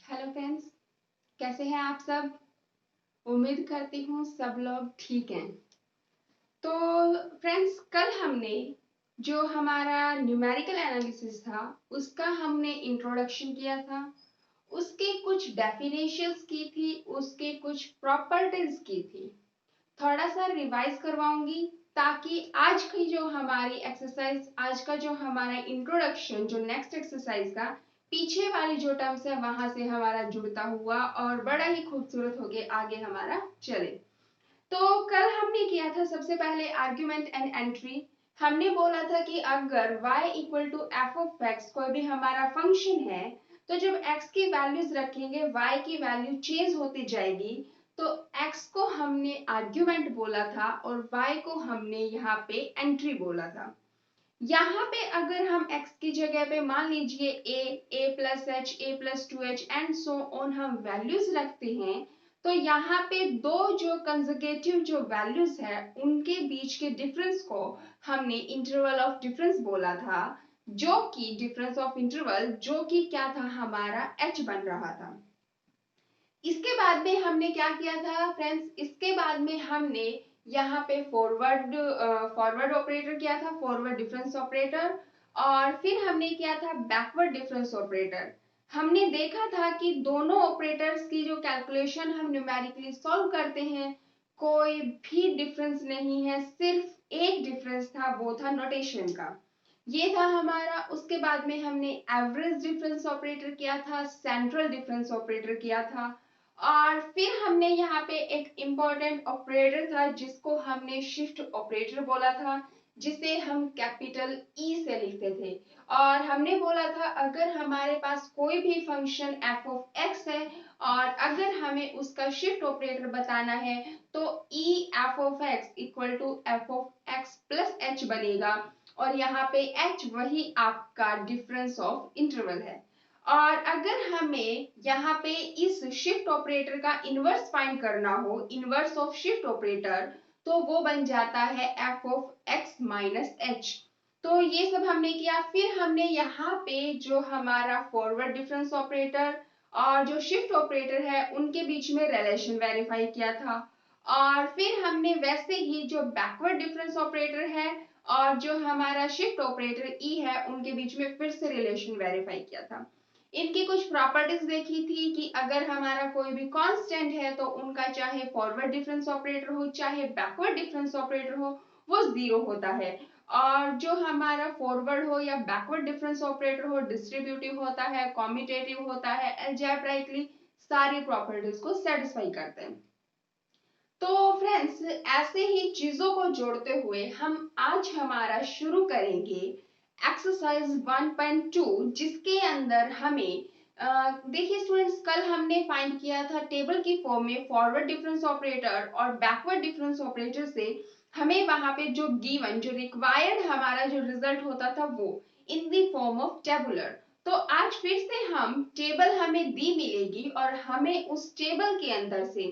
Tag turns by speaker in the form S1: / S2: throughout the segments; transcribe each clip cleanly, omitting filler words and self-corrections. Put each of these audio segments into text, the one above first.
S1: Hello friends, कैसे हैं आप सब। उम्मीद करती हूँ सब लोग ठीक हैं। तो फ्रेंड्स, कल हमने जो हमारा न्यूमेरिकल एनालिसिस था उसका हमने इंट्रोडक्शन किया था। उसके कुछ डेफिनेशंस की थी, उसके कुछ प्रॉपर्टीज की थी। थोड़ा सा रिवाइज करवाऊंगी ताकि आज की जो हमारी एक्सरसाइज, आज का जो हमारा इंट्रोडक्शन, जो नेक्स्ट एक्सरसाइज का पीछे वाली जो टर्म्स है वहां से हमारा जुड़ता हुआ और बड़ा ही खूबसूरत होके आगे हमारा चले। तो कल हमने किया था सबसे पहले आर्ग्यूमेंट एंड एंट्री। हमने बोला था कि अगर y equal to F of X कोई भी हमारा फंक्शन है, तो जब x की वैल्यूज रखेंगे y की वैल्यू चेंज होती जाएगी। तो x को हमने आर्ग्यूमेंट बोला था और y को हमने यहाँ पे एंट्री बोला था। यहाँ पे अगर हम x की जगह पे मान लीजिए a plus H, a plus two H and so on हम वैल्यूज रखते हैं, तो यहाँ पे दो जो कंजर्वेटिव जो वैल्यूज है उनके बीच के डिफरेंस को हमने इंटरवल ऑफ डिफरेंस बोला था, जो कि डिफरेंस ऑफ इंटरवल जो कि क्या था, हमारा h बन रहा था। इसके बाद में हमने क्या किया था फ्रेंड्स, इसके बाद में हमने यहाँ पे फॉरवर्ड ऑपरेटर किया था, फॉरवर्ड डिफरेंस ऑपरेटर। और फिर हमने किया था बैकवर्ड डिफरेंस ऑपरेटर। हमने देखा था कि दोनों ऑपरेटर्स की जो कैलकुलेशन हम न्यूमेरिकली सॉल्व करते हैं, कोई भी डिफरेंस नहीं है, सिर्फ एक डिफरेंस था, वो था नोटेशन का। ये था हमारा। उसके बाद में हमने एवरेज डिफरेंस ऑपरेटर किया था, सेंट्रल डिफरेंस ऑपरेटर किया था। और फिर हमने यहाँ पे एक इम्पॉर्टेंट ऑपरेटर था जिसको हमने शिफ्ट ऑपरेटर बोला था, जिसे हम कैपिटल ई से लिखते थे। और हमने बोला था अगर हमारे पास कोई भी फंक्शन एफ ऑफ एक्स है और अगर हमें उसका शिफ्ट ऑपरेटर बताना है, तो E F of X equal to F of X plus H बनेगा। और यहाँ पे एच वही आपका डिफरेंस ऑफ इंटरवल है। और अगर हमें यहाँ पे इस शिफ्ट ऑपरेटर का इनवर्स फाइंड करना हो, इनवर्स ऑफ शिफ्ट ऑपरेटर, तो वो बन जाता है F of x minus H. तो ये सब हमने किया। फिर हमने यहाँ पे जो हमारा फॉरवर्ड डिफरेंस ऑपरेटर और जो शिफ्ट ऑपरेटर है उनके बीच में रिलेशन वेरीफाई किया था। और फिर हमने वैसे ही जो बैकवर्ड डिफरेंस ऑपरेटर है और जो हमारा शिफ्ट ऑपरेटर ई है उनके बीच में फिर से रिलेशन वेरीफाई किया था। इनकी कुछ प्रॉपर्टीज देखी थी कि अगर हमारा कोई भी कांस्टेंट है तो उनका चाहे फॉरवर्ड डिफरेंस ऑपरेटर हो चाहे बैकवर्ड डिफरेंस ऑपरेटर हो, वो जीरो होता है। और जो हमारा फॉरवर्ड हो या बैकवर्ड डिफरेंस ऑपरेटर हो, डिस्ट्रीब्यूटिव होता है, कॉम्यूटेटिव होता है, अलजेब्राइकली सारी प्रॉपर्टीज को सेटिस्फाई करते हैं। तो फ्रेंड्स, ऐसे ही चीजों को जोड़ते हुए हम आज हमारा शुरू करेंगे एक्सरसाइज 1.2, जिसके अंदर हमें देखिए स्टूडेंट्स, कल हमने फाइंड किया था टेबल की फॉर्म में फॉरवर्ड डिफरेंस ऑपरेटर और बैकवर्ड डिफरेंस ऑपरेटर से हमें वहां पे जो गिवन, जो रिक्वायर्ड हमारा जो रिजल्ट होता था वो in the form of tabular. तो आज फिर से हम टेबल हमें दी मिलेगी और हमें उस टेबल के अंदर से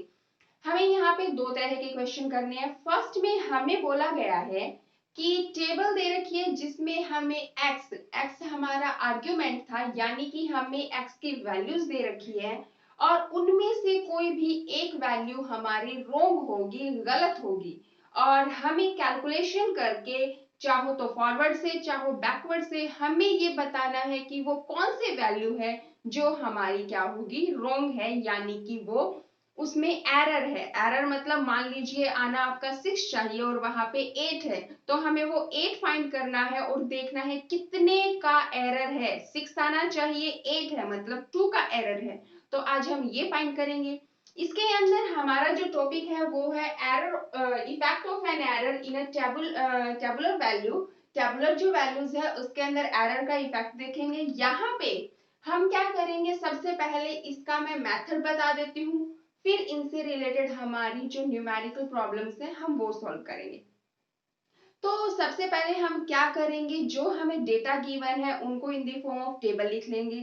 S1: हमें यहाँ पे दो तरह के क्वेश्चन करने हैं। फर्स्ट में हमें बोला गया है कि टेबल दे रखी है जिसमें हमें एक्स हमारा आर्ग्यूमेंट था, यानी कि हमें एक्स की वैल्यूज दे रखी है और उनमें से कोई भी एक वैल्यू हमारी रॉन्ग होगी, गलत होगी। और हमें कैलकुलेशन करके, चाहो तो फॉरवर्ड से चाहो बैकवर्ड से, हमें ये बताना है कि वो कौन सी वैल्यू है जो हमारी क्या होगी, रॉन्ग है, यानी कि वो उसमें एरर है। एरर मतलब मान लीजिए आना आपका 6 चाहिए और वहां पे 8 है, तो हमें वो 8 फाइंड करना है और देखना है कितने का एरर है। 6 आना चाहिए, 8 है मतलब 2 का एरर है। तो आज हम ये फाइंड करेंगे। इसके अंदर हमारा जो टॉपिक है वो है error, effect of an error in a tabular value. Tabular जो वैल्यूज है उसके अंदर एरर का इफेक्ट देखेंगे। यहाँ पे हम क्या करेंगे, सबसे पहले इसका मैं मेथड बता देती हूँ, फिर इनसे रिलेटेड हमारी जो न्यूमेरिकल प्रॉब्लम्स हैं हम वो सॉल्व करेंगे। तो सबसे पहले हम क्या करेंगे, जो हमें डेटा गिवन है उनको in the form of table लिख लेंगे।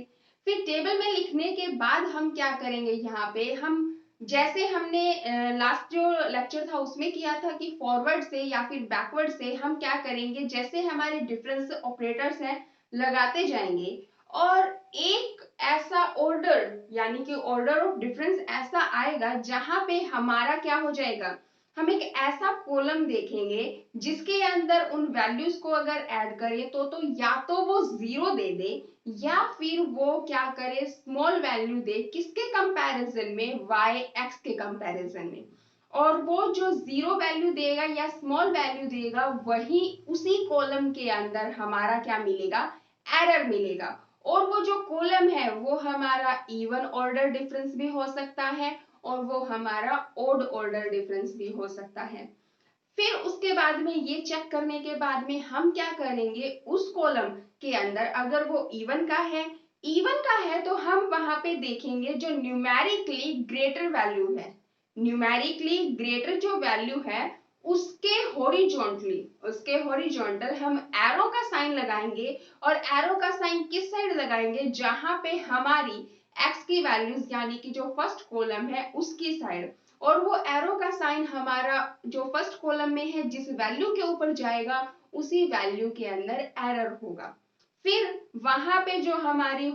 S1: फिर टेबल में लिखने के बाद हम क्या करेंगे, यहाँ पे हम जैसे हमने लास्ट जो लेक्चर था उसमें किया था कि फॉरवर्ड से या फिर बैकवर्ड से हम क्या करेंगे, जैसे हमारे डिफरेंस ऑपरेटर्स हैं लगाते जाएंगे और एक ऐसा ऑर्डर यानी कि ऑर्डर ऑफ डिफरेंस ऐसा आएगा जहां पे हमारा क्या हो जाएगा, हम एक ऐसा कॉलम देखेंगे जिसके अंदर उन वैल्यूज को अगर ऐड करें तो या तो वो 0 दे दे या फिर वो क्या करे, स्मॉल वैल्यू दे, किसके कंपैरिजन में, y x के कंपैरिजन में। और वो जो 0 वैल्यू देगा या स्मॉल वैल्यू देगा वही उसी कॉलम के अंदर हमारा क्या मिलेगा, एरर मिलेगा। और वो जो कॉलम है वो हमारा इवन ऑर्डर डिफरेंस भी हो सकता है और वो हमारा ओड ऑर्डर डिफरेंस भी हो सकता है। फिर उसके बाद में ये चेक करने के बाद में हम क्या करेंगे, उस कॉलम के अंदर अगर वो इवन का है तो हम वहां पे देखेंगे जो न्यूमेरिकली ग्रेटर वैल्यू है, न्यूमेरिकली ग्रेटर जो वैल्यू है उसके हॉरिजॉन्टल हम एरो का साइन लगाएंगे। और एरो का साइन किस साइड लगाएंगे, जहां पे हमारी एक्स की वैल्यूज यानी कि जो फर्स्ट कॉलम है उसकी साइड। और वो एरो का साइन हमारा जो फर्स्ट कॉलम में है जिस वैल्यू के ऊपर जाएगा उसी वैल्यू के अंदर एरर होगा। फिर वहां पे जो हमारी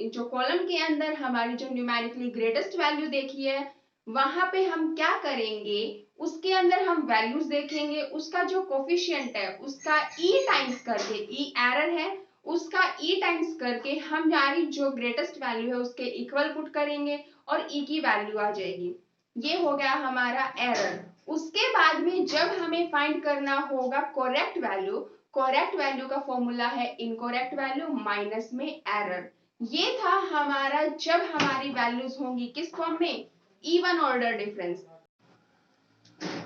S1: जो कॉलम के अंदर हमारी जो न्यूमेरिकली ग्रेटेस्ट वैल्यू देखी है वहां पे हम क्या करेंगे, उसके अंदर हम वैल्यूज देखेंगे, उसका जो कोफिशिएंट है उसका ई टाइम्स करके, ई एरर है उसका ई टाइम्स करके हमारी जो ग्रेटेस्ट वैल्यू है उसके इक्वल पुट करेंगे और ई की वैल्यू आ जाएगी। ये हो गया हमारा एरर। उसके बाद में जब हमें फाइंड करना होगा करेक्ट वैल्यू का फॉर्मूला है इनकरेक्ट वैल्यू माइनस में एरर। ये था हमारा जब हमारी वैल्यूज होंगी किस फॉर्म में, इवन ऑर्डर डिफरेंस।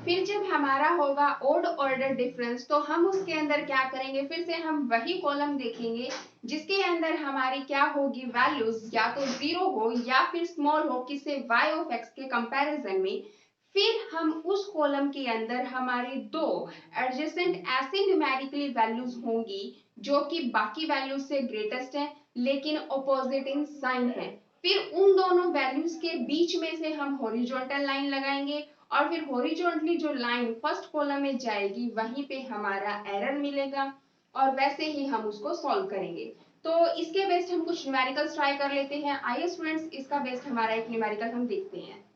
S1: फिर जब हमारा होगा ओड ऑर्डर डिफरेंस तो हम उसके अंदर क्या करेंगे, फिर से हम वही कॉलम देखेंगे जिसके अंदर हमारी क्या होगी, वैल्यूज या तो 0 हो या फिर स्मॉल हो किससे, y ऑफ x के कंपैरिजन में। फिर हम उस कॉलम के अंदर हमारी दो एडजेसेंट ऐसे न्यूमेरिकली वैल्यूज होंगी जो कि बाकी वैल्यूज से ग्रेटेस्ट है लेकिन ऑपोजिट इन साइन है। फिर उन दोनों वैल्यूज के बीच में से हम हॉरिजॉन्टल लाइन लगाएंगे और फिर हॉरिजॉन्टली जो लाइन फर्स्ट कॉलम में जाएगी वहीं पे हमारा एरर मिलेगा और वैसे ही हम उसको सॉल्व करेंगे। तो इसके बेस्ड हम कुछ न्यूमेरिकल्स ट्राई कर लेते हैं। आइए स्टूडेंट्स, इसका बेस्ड हमारा एक न्यूमेरिकल हम देखते हैं।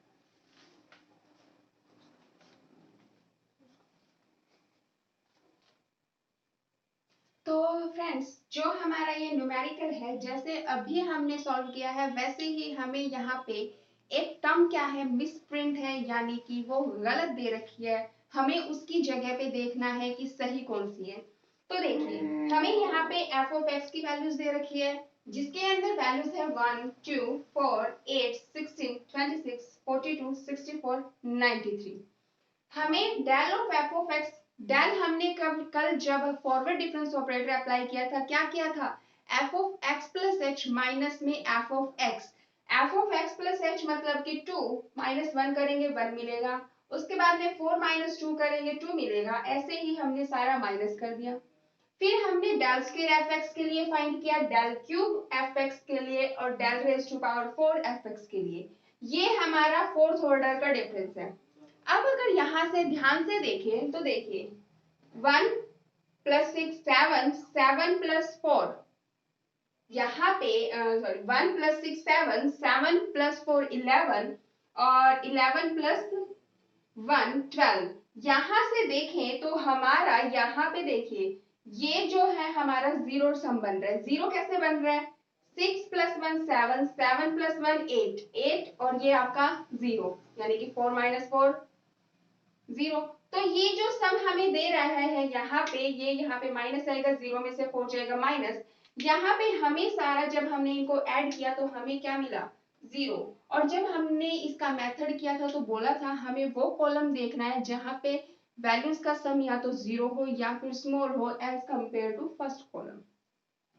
S1: तो फ्रेंड्स, जो हमारा ये न्यूमेरिकल है जैसे अभी हमने सॉल्व किया है वैसे ही हमें यहाँ पे एक टर्म क्या है, मिसप्रिंट है, यानी कि वो गलत दे रखी है। हमें उसकी जगह पे देखना है कि सही कौन सी है। तो देखिए, हमें यहाँ पे f ऑफ x की वैल्यूज दे रखी है जिसके अंदर वैल्यूज है 1 2 4 8 16 26 42 64 93। हमें del of F of X, del हमने कल जब फॉरवर्ड डिफरेंस ऑपरेटर अप्लाई किया था क्या किया था, F of X plus H minus में F of X. F of X plus H मतलब कि 2 माइनस 1 करेंगे 1 मिलेगा, उसके बाद में 4 माइनस 2 करेंगे 2 मिलेगा, ऐसे ही हमने सारा माइनस कर दिया। फिर हमने डेल स्क्वायर एफ एक्स के लिए फाइंड किया, डेल क्यूब एफ एक्स के लिए और del raise to power 4 F X के लिए। ये हमारा फोर्थ ऑर्डर का डिफरेंस है। अब अगर यहां से ध्यान से देखें तो देखिए 1 प्लस 6 7 7 प्लस 4, यहाँ पे सॉरी 1 प्लस 6 7 7 प्लस 4 11 और 11 प्लस 1 12। यहां से देखें तो हमारा यहाँ पे देखिए ये जो है हमारा जीरो सम बन रहा है। जीरो कैसे बन रहा है, 6 प्लस 1 7 7 प्लस 1 8 8 और ये आपका 0 यानी कि 4 माइनस 4 0। तो ये जो सम हमें दे रहा है यहाँ पे, ये यहाँ पे माइनस आएगा, 0 में से 4 जाएगा माइनस। यहाँ पे हमें सारा जब हमने इनको ऐड किया तो हमें क्या मिला, 0। और जब हमने इसका मेथड किया था तो बोला था हमें वो कॉलम देखना है जहाँ पे वैल्यूज का सम या तो 0 हो या फिर स्मॉल हो as compare to first column.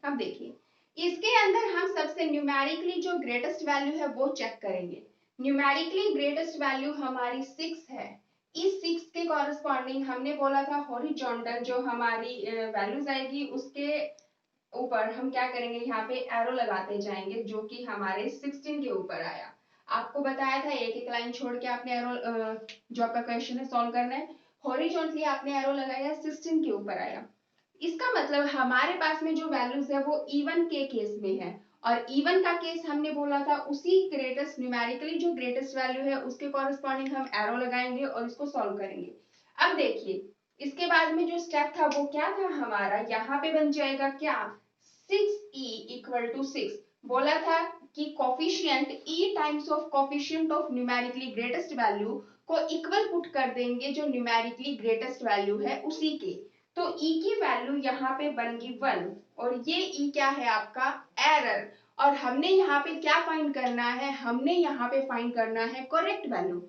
S1: अब देखिए इसके अंदर हम सबसे न्यूमेरिकली जो ग्रेटेस्ट वैल्यू है वो चेक करेंगे। न्यूमेरिकली ग्रेटेस्ट वैल्यू हमारी 6 है। इस 6 के कॉरेस्पॉन्डिंग हमने बोला था हॉरिजॉन्टल जो हमारी वैल्यूज आएगी उसके ऊपर हम क्या करेंगे, यहाँ पे एरो लगाते जाएंगे जो कि हमारे 16 के ऊपर आया। आपको बताया था एक एक लाइन छोड़ के आपने एरो जो आपका क्वेश्चन है सॉल्व करना है। हॉरिजॉन्टली आपने एरो लगाया 16 के ऊपर आया। इसका मतलब हमारे पास में जो वैल्यूज है वो इवन के केस में है, और इवन का केस हमने बोला था उसी ग्रेटेस्ट न्यूमेरिकली जो ग्रेटेस्ट वैल्यू है उसके कॉरेस्पॉन्डिंग हम एरो लगाएंगे और इसको सॉल्व करेंगे। अब देखिए इसके बाद में जो स्टेप था वो क्या था हमारा, यहाँ पे बन जाएगा क्या 6e इक्वल टू 6। बोला था कि coefficient e times of coefficient of numerically greatest value को इक्वल पुट कर देंगे जो न्यूमेरिकली ग्रेटेस्ट वैल्यू है उसी के। तो e की वैल्यू यहाँ पे बनेगी 1 और ये e क्या है आपका एरर। और हमने यहाँ पे क्या फाइंड करना है, हमने यहाँ पे फाइंड करना है करेक्ट वैल्यू।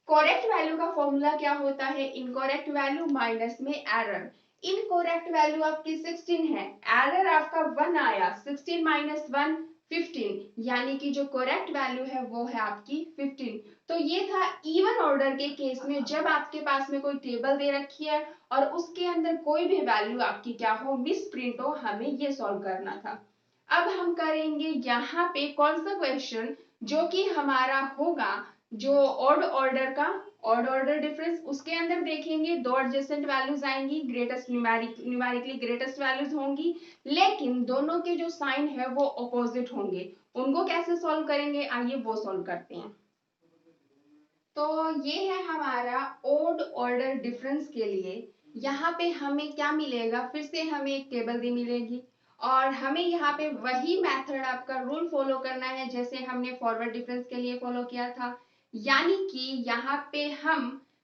S1: करेक्ट वैल्यू का फॉर्मूला क्या होता है, इनकरेक्ट वैल्यू माइनस में एरर। इनकरेक्ट वैल्यू आपकी 16 है, एरर आपका 1 आया, 16 माइनस 1 15, यानी कि जो करेक्ट वैल्यू है वो है आपकी 15। तो ये था इवन ऑर्डर के केस में जब आपके पास में कोई टेबल दे रखी है और उसके अंदर कोई भी वैल्यू आपकी क्या हो मिस प्रिंट हो, हमें ये सॉल्व करना था। अब हम करेंगे यहाँ पे कौन सा क्वेश्चन जो कि हमारा होगा जो ऑड ऑर्डर का ऑड ऑर्डर डिफरेंस। उसके अंदर देखेंगे दो एडजेसेंट वैल्यूज आएंगी, ग्रेटेस्ट न्यूमेरिकली ग्रेटेस्ट वैल्यूज होंगी, लेकिन दोनों के जो साइन है वो अपोजिट होंगे। उनको कैसे सॉल्व करेंगे, आइए वो सॉल्व करते हैं। तो ये है हमारा ऑड ऑर्डर डिफरेंस के लिए। यहाँ पे हमें क्या मिलेगा, फिर से हमें एक टेबल दी मिलेगी और हमें यहाँ पे वही मेथड आपका रूल फॉलो करना है जैसे हमने फॉरवर्ड डिफरेंस के लिए फॉलो किया था। यानी कि यहाँ पे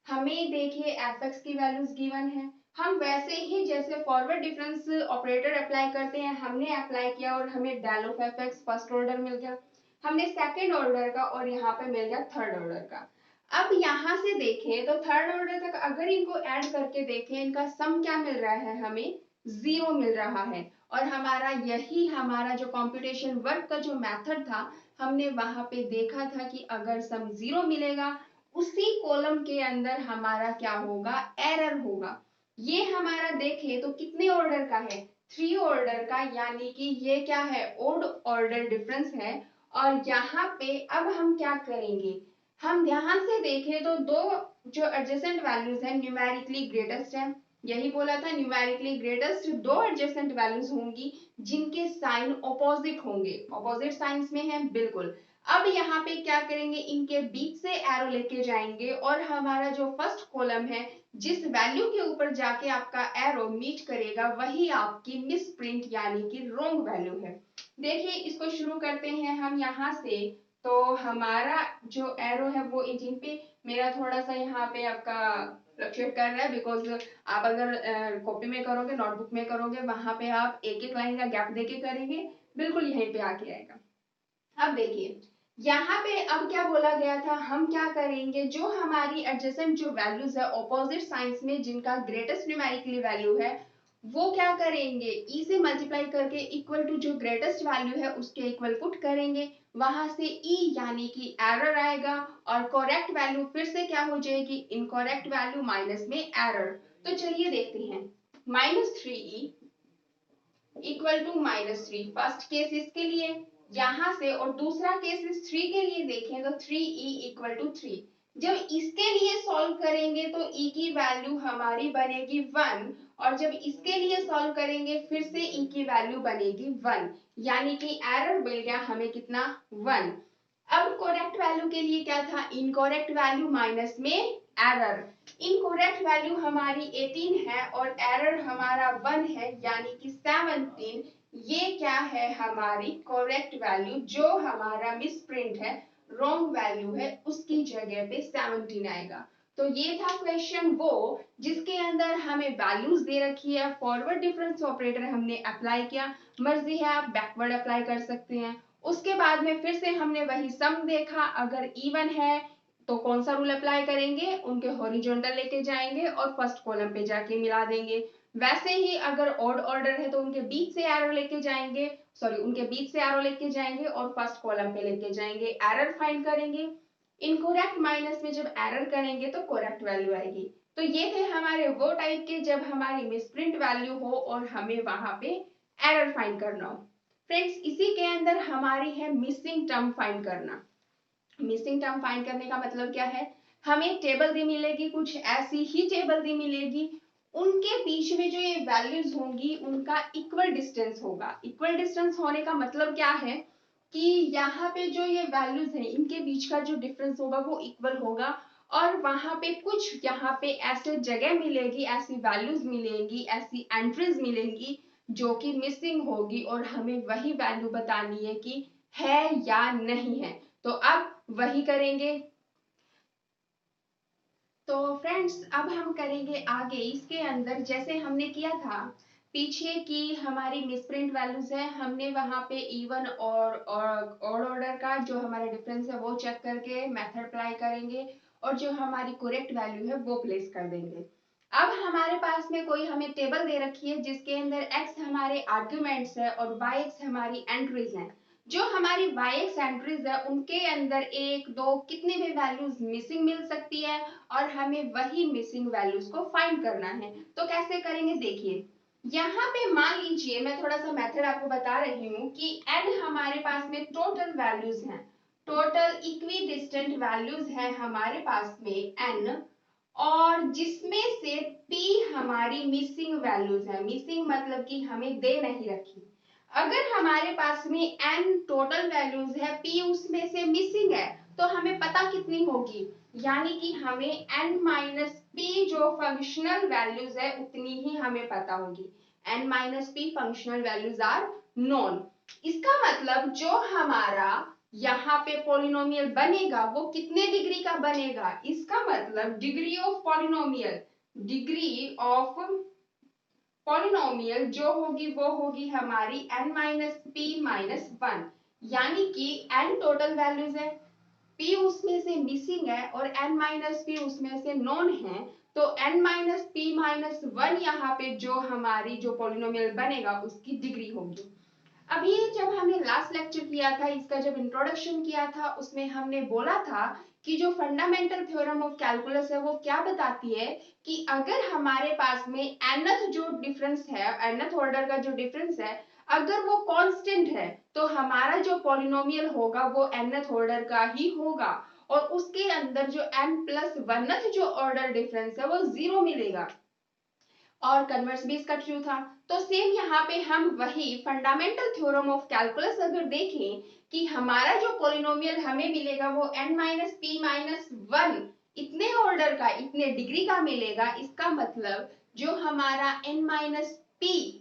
S1: हमें देखिए fx की वैल्यूज गिवन है, हम वैसे ही जैसे फॉरवर्ड डिफरेंस ऑपरेटर अप्लाई करते हैं हमने अप्लाई किया और हमें del of fx first order मिल गया, हमने सेकेंड ऑर्डर का और यहाँ पे मिल गया थर्ड ऑर्डर का। अब यहाँ से देखें तो थर्ड ऑर्डर तक अगर इनको ऐड करके देखें इनका सम क्या मिल रहा है, हमें 0 मिल रहा है। और हमारा यही हमारा जो कंप्यूटेशन वर्क का जो मेथड था हमने वहां पे देखा था कि अगर सम 0 मिलेगा उसी कॉलम के अंदर हमारा क्या होगा, एरर होगा। ये हमारा देखें तो कितने ऑर्डर का है, 3 ऑर्डर का, यानी कि ये क्या है ऑड ऑर्डर डिफरेंस है। और यहाँ पे अब हम क्या करेंगे, हम ध्यान से देखें तो दो जो एडजेसेंट वैल्यूज है न्यूमेरिकली ग्रेटेस्ट है, यही बोला था न्यूमेरिकली ग्रेटेस्ट दो एडजेसेंट वैल्यूज होंगी जिनके साइन ऑपोजिट होंगे, ऑपोजिट साइंस में है बिल्कुल। अब यहाँ पे क्या करेंगे, इनके बीच से एरो लेके जाएंगे और हमारा जो फर्स्ट कॉलम है जिस वैल्यू के ऊपर जाके आपका एरो मीट करेगा वही आपकी मिस प्रिंट यानी कि रॉन्ग वैल्यू है। देखिए इसको शुरू करते हैं हम यहाँ से। तो हमारा जो एरो है वो इंजन पे मेरा थोड़ा सा यहाँ पे आपका फ्लक्चुएट कर रहा है बिकॉज आप अगर कॉपी में करोगे नोटबुक में करोगे वहां पे आप एक एक लाइन का गैप देके करेंगे, बिल्कुल यहीं पे आके आएगा। अब देखिए यहाँ पे अब क्या बोला गया था, हम क्या करेंगे जो हमारी एडजेसेंट जो वैल्यूज है ऑपोजिट साइंस में जिनका ग्रेटेस्ट न्यूमेरिकली वैल्यू है वो क्या करेंगे ई से मल्टीप्लाई करके इक्वल टू जो ग्रेटेस्ट वैल्यू है उसके इक्वल पुट करेंगे, वहां से ई यानी कि एरर आएगा और करेक्ट वैल्यू फिर से क्या हो जाएगी इनकरेक्ट वैल्यू माइनस में एरर। तो चलिए देखते हैं -3e equal to -3 first case इसके लिए यहां से, और दूसरा केस इस 3 के लिए देखें तो 3e इक्वल टू 3। जब इसके लिए सॉल्व करेंगे तो e की वैल्यू हमारी बनेगी 1 और जब इसके लिए सॉल्व करेंगे फिर से e की वैल्यू बनेगी 1, यानी कि एरर मिल गया हमें कितना 1। अब करेक्ट वैल्यू के लिए क्या था, इनकरेक्ट वैल्यू माइनस में एरर। इनकरेक्ट वैल्यू हमारी 18 है और एरर हमारा 1 है यानी कि 17। ये क्या है हमारी करेक्ट वैल्यू, जो हमारा मिस प्रिंट है रॉन्ग वैल्यू है उसकी जगह पे 17 आएगा। तो ये था क्वेश्चन वो जिसके अंदर हमें वैल्यूज दे रखी है, फॉरवर्ड डिफरेंस ऑपरेटर हमने अप्लाई किया, मर्जी है आप बैकवर्ड अप्लाई कर सकते हैं। उसके बाद में फिर से हमने वही सम देखा, अगर इवन है तो कौन सा रूल अप्लाई करेंगे, उनके हॉरिजॉन्टल लेके जाएंगे और फर्स्ट कॉलम पे जाके मिला देंगे। वैसे ही अगर ऑड ऑर्डर है तो उनके बीच से एरो लेके जाएंगे, सॉरी उनके बीच से एरो लेके जाएंगे और फर्स्ट कॉलम पे लेके जाएंगे, एरर फाइंड करेंगे। इनकरेक्ट माइनस में जब एरर करेंगे तो करेक्ट वैल्यू आएगी। तो ये थे हमारे वो टाइप के जब हमारी मिसप्रिंट वैल्यू हो और हमें वहां पे एरर फाइंड करना हो। फ्रेंड्स इसी के अंदर हमारी है मिसिंग टर्म फाइंड करना। मिसिंग टर्म फाइंड करने का मतलब क्या है, हमें टेबल दी मिलेगी, कुछ ऐसी ही टेबल दी मिलेगी, उनके बीच में जो ये वैल्यूज होंगी उनका इक्वल डिस्टेंस होगा। इक्वल डिस्टेंस होने का मतलब क्या है कि यहाँ पे जो ये वैल्यूज हैं इनके बीच का जो डिफरेंस होगा वो इक्वल होगा, और वहां पे कुछ यहाँ पे ऐसे जगह मिलेगी, ऐसी वैल्यूज मिलेंगी, ऐसी एंट्रीज मिलेंगी जो कि मिसिंग होगी, और हमें वही वैल्यू बतानी है कि है या नहीं है। तो अब वही करेंगे। तो फ्रेंड्स अब हम करेंगे आगे इसके अंदर जैसे हमने किया था पीछे की हमारी मिसप्रिंट वैल्यूज है, हमने वहां पे इवन और ऑड ऑर्डर का जो हमारा डिफरेंस है वो चेक करके मेथड अप्लाई करेंगे, और जो हमारी करेक्ट वैल्यू है वो प्लेस कर देंगे। अब हमारे पास में कोई हमें टेबल दे रखी है जिसके अंदर x हमारे आर्ग्यूमेंट्स है और y हमारी एंट्रीज हैं। जो हमारी y एंट्रीज है उनके अंदर एक दो कितनी भी वैल्यूज मिसिंग मिल सकती है, और हमें वही मिसिंग वैल्यूज को फाइंड करना है। तो कैसे करेंगे देखिए, यहाँ पे मान लीजिए मैं थोड़ा सा मेथड आपको बता रही हूँ कि n हमारे पास में टोटल वैल्यूज हैं, टोटल इक्वी डिस्टेंट वैल्यूज है हमारे पास में n, और जिसमें से p हमारी मिसिंग वैल्यूज है। मिसिंग मतलब कि हमें दे नहीं रखी। अगर हमारे पास में n टोटल वैल्यूज है, p उसमें से मिसिंग है, तो हमें पता कितनी होगी, यानी कि हमें n माइनस पी जो फंक्शनल वैल्यूज है उतनी ही हमें पता होगी। n minus P functional values are known. इसका मतलब जो हमारा यहाँ पे पॉलिनोमियल बनेगा वो कितने डिग्री का बनेगा, इसका मतलब degree of polynomial, degree of polynomial जो होगी वो होगी हमारी n minus P minus one, यानी कि n टोटल वैल्यूज है, p उसमें से मिसिंग है और n माइनस पी उसमें से नॉन है, तो n minus P minus one यहाँ पे जो हमारी जो पॉलिनोमियल बनेगा उसकी डिग्री होगी। अभी जब हमने लास्ट लेक्चर किया था, इसका जब इंट्रोडक्शन किया था, उसमें हमने बोला था कि जो फंडामेंटल थ्योरम ऑफ कैलकुलस है वो क्या बताती है कि अगर हमारे पास में nth जो डिफरेंस है, nth ऑर्डर का जो डिफरेंस है, अगर वो कांस्टेंट है तो हमारा जो पॉलिनोमियल होगा वो nth ऑर्डर का ही होगा, और उसके अंदर जो n प्लस वनथ जो ऑर्डर डिफरेंस है वो जीरो मिलेगा, और कन्वर्स भी इसका ट्रू था। तो सेम यहाँ पे हम वही फंडामेंटल थ्योरम ऑफ कैलकुलस अगर देखें कि हमारा जो पॉलिनोमियल हमें मिलेगा वो n minus P minus one इतने ऑर्डर का, इतने डिग्री का मिलेगा, इसका मतलब जो हमारा n माइनस पी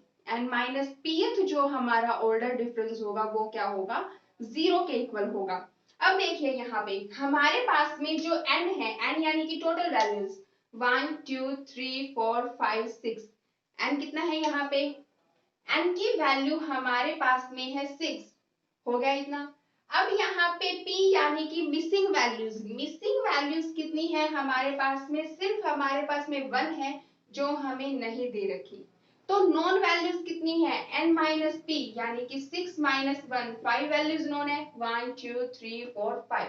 S1: जो हमारा ऑर्डर डिफरेंस होगा वो क्या होगा, जीरो के इक्वल होगा। अब देखिए यहाँ पे हमारे पास में जो n है, n यानी कि टोटल वैल्यूज 1 2 3 4 5 6, n कितना है यहाँ पे, n की वैल्यू हमारे पास में है 6, हो गया इतना। अब यहाँ पे p यानी कि मिसिंग वैल्यूज कितनी है हमारे पास में, सिर्फ हमारे पास में 1 है जो हमें नहीं दे रखी। तो नॉन वैल्यूज कितनी है, n माइनस पी यानी कि 6 माइनस 1, 5 वैल्यूज नॉन है, 1 2 3 4 5,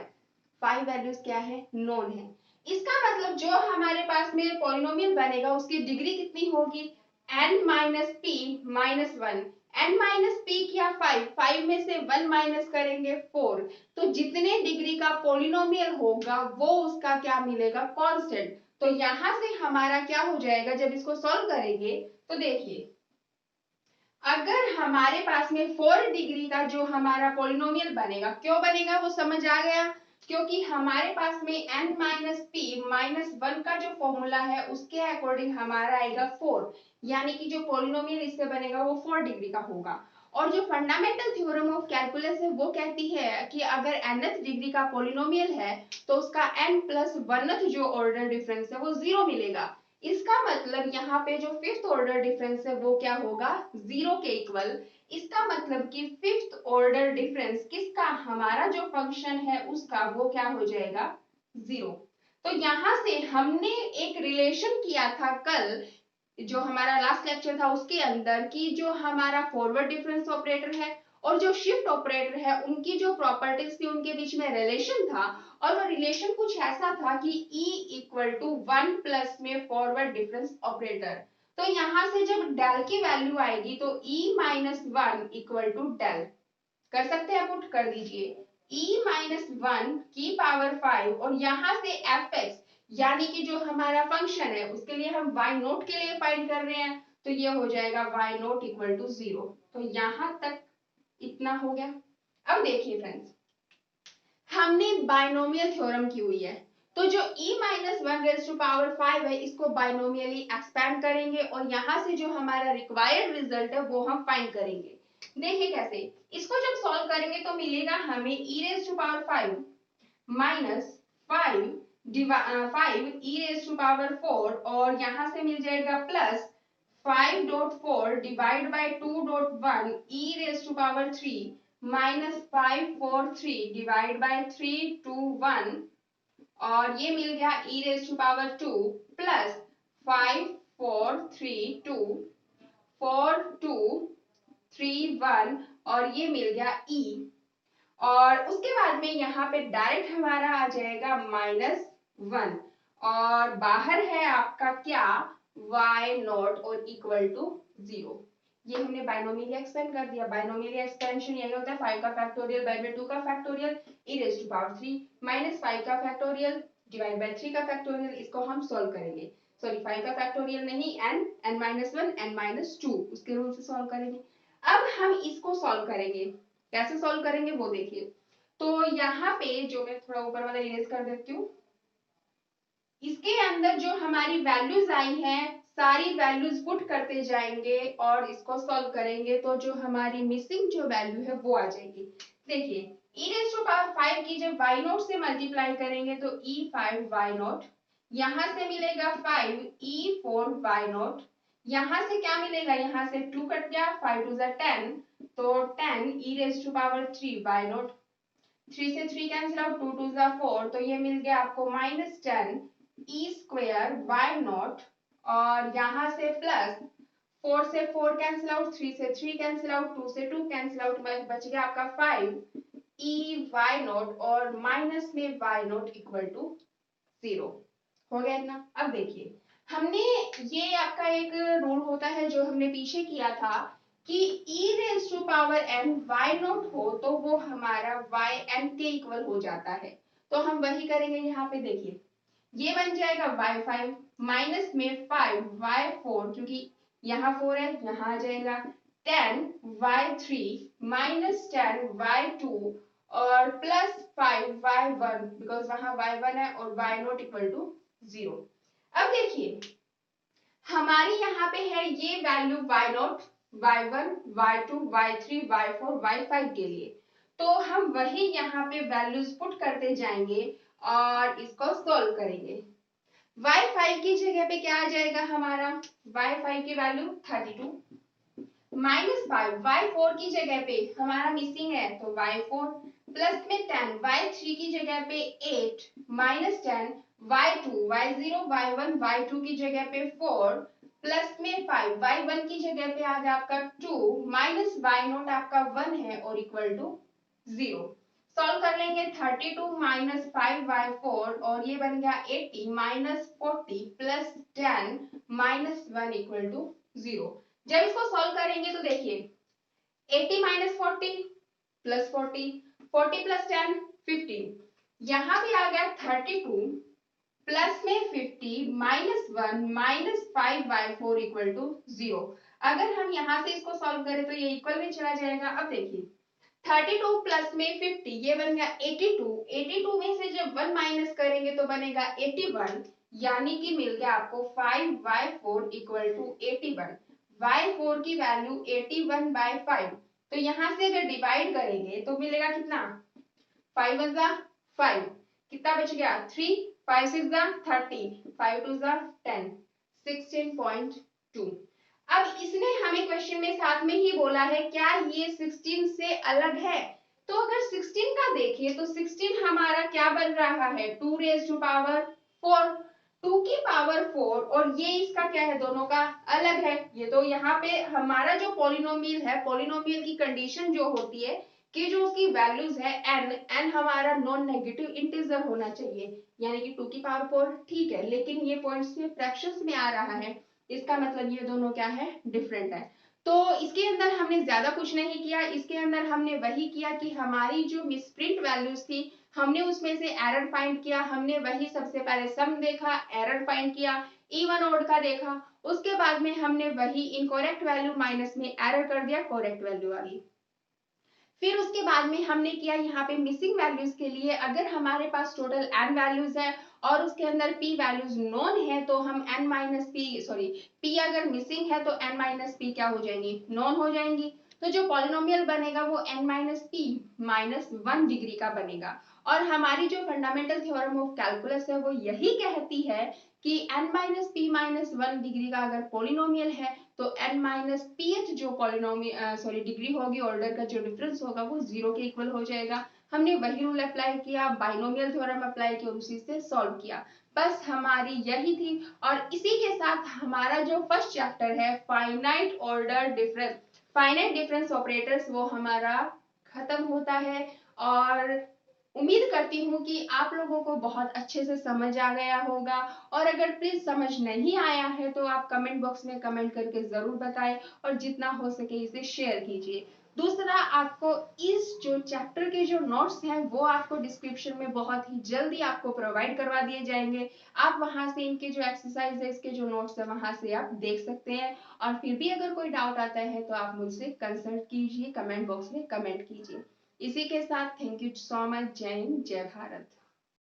S1: 5 वैल्यूज क्या है, नॉन है। इसका मतलब जो हमारे पास में पॉलिनोमियल बनेगा उसकी डिग्री कितनी होगी, n minus P minus one, n minus P क्या 5, 5 में से 1 माइनस करेंगे 4, तो जितने डिग्री का पॉलिनोमियल होगा वो उसका क्या मिलेगा, कांस्टेंट। तो यहां से हमारा क्या हो जाएगा जब इसको सॉल्व करेंगे, तो देखिए अगर हमारे पास में 4 डिग्री का जो हमारा पॉलिनोमियल बनेगा, क्यों बनेगा वो समझ आ गया, क्योंकि हमारे पास में n minus P minus one का जो फॉर्मूला है उसके अकॉर्डिंग हमारा आएगा 4, यानी कि जो पॉलिनोमियल इससे बनेगा वो 4 डिग्री का होगा। और जो फंडामेंटल थ्योरम ऑफ कैलकुलस है वो कहती है कि अगर nth डिग्री का पॉलिनोमियल है तो उसका n प्लस वनथ जो ऑर्डर डिफरेंस है वो जीरो मिलेगा। इसका मतलब यहाँ पे जो फिफ्थ ऑर्डर डिफरेंस है वो क्या होगा, जीरो के इक्वल। इसका मतलब कि फिफ्थ ऑर्डर डिफरेंस किसका, हमारा जो फंक्शन है उसका, वो क्या हो जाएगा, जीरो। तो यहाँ से हमने एक रिलेशन किया था कल जो हमारा लास्ट लेक्चर था उसके अंदर कि जो हमारा फॉरवर्ड डिफरेंस ऑपरेटर है और जो शिफ्ट ऑपरेटर है उनकी जो प्रॉपर्टीज थी उनके बीच में रिलेशन था, और वो रिलेशन कुछ ऐसा था कि E equal to one plus में फॉरवर्ड डिफरेंस ऑपरेटर। तो यहां से जब डेल की वैल्यू आएगी तो E minus one equal to del, कर सकते हैं, पुट कर दीजिए E माइनस वन की पावर 5, और यहां से एफ एक्स, यानी कि जो हमारा फंक्शन है उसके लिए हम y नोट के लिए फाइंड कर रहे हैं, तो ये हो जाएगा y नोट इक्वल टू 0। तो यहां तक इतना हो गया। अब देखिए फ्रेंड्स, हमने बाइनोमियल थ्योरम की हुई है, तो जो e माइनस 1⁵ है इसको बाइनोमियली एक्सपैंड करेंगे और यहां से जो हमारा रिक्वायर्ड रिजल्ट है वो हम फाइंड करेंगे। देखिए कैसे, इसको जब सॉल्व करेंगे तो मिलेगा हमें e⁵ माइनस 5 e⁴ और यहां से मिल जाएगा plus 5.4 divide by 2.1 e⁻³ minus 543 divide by 321 और ये मिल गया e⁻² प्लस 543 और ये मिल गया e। और उसके बाद में यहाँ पे डायरेक्ट हमारा आ जाएगा -1 और बाहर है आपका क्या y नॉट और इक्वल टू 0। ये हमने बाइनोमियली एक्सपेंड कर दिया। बाइनोमियली एक्सपेंशन यही होता है 5 का फैक्टोरियल बाय 2 का फैक्टोरियल e⁻³ माइनस 5 का फैक्टोरियल डिवाइड बाय 3 का फैक्टोरियल। इसको हम सॉल्व करेंगे, सॉरी 5 का फैक्टोरियल नहीं, n-1 n-2 उसके रूल से सॉल्व करेंगे। अब हम इसको सॉल्व करेंगे, कैसे सॉल्व करेंगे वो देखिए। तो यहाँ पे जो मैं थोड़ा ऊपर वाला इरेज कर देती हूँ, इसके अंदर जो हमारी वैल्यूज आई हैं सारी वैल्यूज पुट करते जाएंगे और इसको सॉल्व करेंगे, तो जो हमारी मिसिंग जो वैल्यू है वो आ जाएगी। देखिए e⁻5 की जब y नोट से मल्टीप्लाई करेंगे तो e5y नोट, यहां से मिलेगा 5 e4y नोट, यहां से क्या मिलेगा, यहां से 2 कट गया, 5 2 10 तो 10 e⁻³ y नोट, 3 से 3 कैंसिल आउट, 2 2 4 तो ये मिल गया आपको -10 e² y नॉट और यहाँ से प्लस 4 से 4 कैंसिल आउट, 3 से 3 कैंसिल आउट, 2 से 2 कैंसिल आउट, बच गया आपका 5 e y नॉट और माइनस में y नॉट इक्वल टू 0। हो गया इतना। अब देखिए हमने ये आपका एक रूल होता है जो हमने पीछे किया था कि e⁻n y नोट हो तो वो हमारा yn के इक्वल हो जाता है, तो हम वही करेंगे। यहाँ पे देखिए ये बन जाएगा y5 माइनस में 5 y4 क्योंकि यहाँ 4 है यहाँ आ जाएगा 10 y3 माइनस 10 y2 और प्लस 5 y1 बिकॉज वहां y1 है और y नॉट इक्वल टू 0। अब देखिए हमारी यहाँ पे है ये value y not, y1, y2, y3, y4, y5 के लिए, तो हम वही यहाँ पे वैल्यूज पुट करते जाएंगे और इसको सॉल्व करेंगे। y5 की जगह पे क्या आ जाएगा हमारा, y5 की वैल्यू 32 माइनस 5 y4 की जगह पे हमारा मिसिंग है तो y4 प्लस में 10 y3 की जगह पे 8 minus 10 y2 y0 y1 y2 की जगह पे 4 प्लस में 5 y1 की जगह पे आ गया आपका 2 माइनस y नोट आपका 1 है और इक्वल टू 0। सॉल्व कर लेंगे 32 माइनस 5y4 और ये बन गया 80 minus 40 plus 10 minus 1 equal to 0। जब इसको सॉल्व करेंगे तो देखिए 80 माइनस 40 प्लस 40, 40 प्लस 10 15, यहाँ पे आ गया 32 प्लस में 50 minus 1 minus 5y4 equal to 0। अगर हम यहाँ से इसको सॉल्व करें तो ये इक्वल में चला जाएगा। अब देखिए 32 प्लस में 50 ये बन गया 82, 82 में से जब 1 माइनस करेंगे तो बनेगा 81, यानी कि मिल गया आपको 5y4 इक्वल टू 81। y4 की वैल्यू 81/5, तो यहाँ से अगर डिवाइड करेंगे तो मिलेगा कितना, 5 1 5, कितना बच गया 3, 5 6 30, 5 2 10, 16.2। अब इसने हमें क्वेश्चन में साथ में ही बोला है क्या ये 16 से अलग है, तो अगर 16 का देखें तो 16 हमारा क्या बन रहा है 2⁴, 2 की पावर 4 और ये इसका क्या है, दोनों का अलग है। ये तो यहाँ पे हमारा जो पॉलिनोमियल है, पॉलिनोमियल की कंडीशन जो होती है कि जो उसकी वैल्यूज है n हमारा नॉन नेगेटिव इंटीजर होना चाहिए, यानी कि 2 की पावर 4 ठीक है, लेकिन ये पॉइंट्स में फ्रैक्शंस में आ रहा है, इसका मतलब ये दोनों क्या है, डिफरेंट है। तो इसके अंदर हमने ज्यादा कुछ नहीं किया, इसके अंदर हमने वही किया कि हमारी जो मिसप्रिंट वैल्यूज थी हमने उसमें से एरर फाइंड किया। हमने वही सबसे पहले सम देखा, एरर फाइंड किया, इवन ओड का देखा, उसके बाद में हमने वही इनकरेक्ट वैल्यू माइनस में एरर कर दिया करेक्ट वैल्यू आ गई। फिर उसके बाद में हमने किया यहाँ पे मिसिंग वैल्यूज के लिए, अगर हमारे पास टोटल n वैल्यूज है और उसके अंदर p वैल्यूज नॉन है तो हम n minus P sorry p अगर मिसिंग है तो n माइनस पी क्या हो जाएंगी, नॉन हो जाएंगी। तो जो पॉलिनोमियल बनेगा वो n minus P minus 1 degree का बनेगा। और हमारी जो फंडामेंटल थ्योरम ऑफ कैलकुलस है वो यही कहती है कि n minus P minus 1 degree का अगर पॉलिनोमियल है तो n माइनस पीएच जो पॉलिनोमियल डिग्री होगी, ऑर्डर का जो डिफरेंस होगा वो 0 के इक्वल हो जाएगा। हमने वही रूल अप्लाई किया, बाइनोमियल थ्योरम अप्लाई किया, उसी से सॉल्व किया। बस हमारी यही थी। और इसी के साथ हमारा जो फर्स्ट चैप्टर है finite order difference, finite difference operators, वो हमारा खत्म होता है। और उम्मीद करती हूँ कि आप लोगों को बहुत अच्छे से समझ आ गया होगा। और अगर प्लीज समझ नहीं आया है तो आप कमेंट बॉक्स में कमेंट करके जरूर बताएं और जितना हो सके इसे शेयर कीजिए। दूसरा, आपको इस जो चैप्टर के जो नोट्स हैं वो आपको डिस्क्रिप्शन में बहुत ही जल्दी आपको प्रोवाइड करवा दिए जाएंगे। आप वहां से इनके जो एक्सरसाइज है, इसके जो नोट्स है वहां से आप देख सकते हैं। और फिर भी अगर कोई डाउट आता है तो आप मुझसे कंसल्ट कीजिए, कमेंट बॉक्स में कमेंट कीजिए। इसी के साथ थैंक यू सो मच। जय हिंद, जय भारत।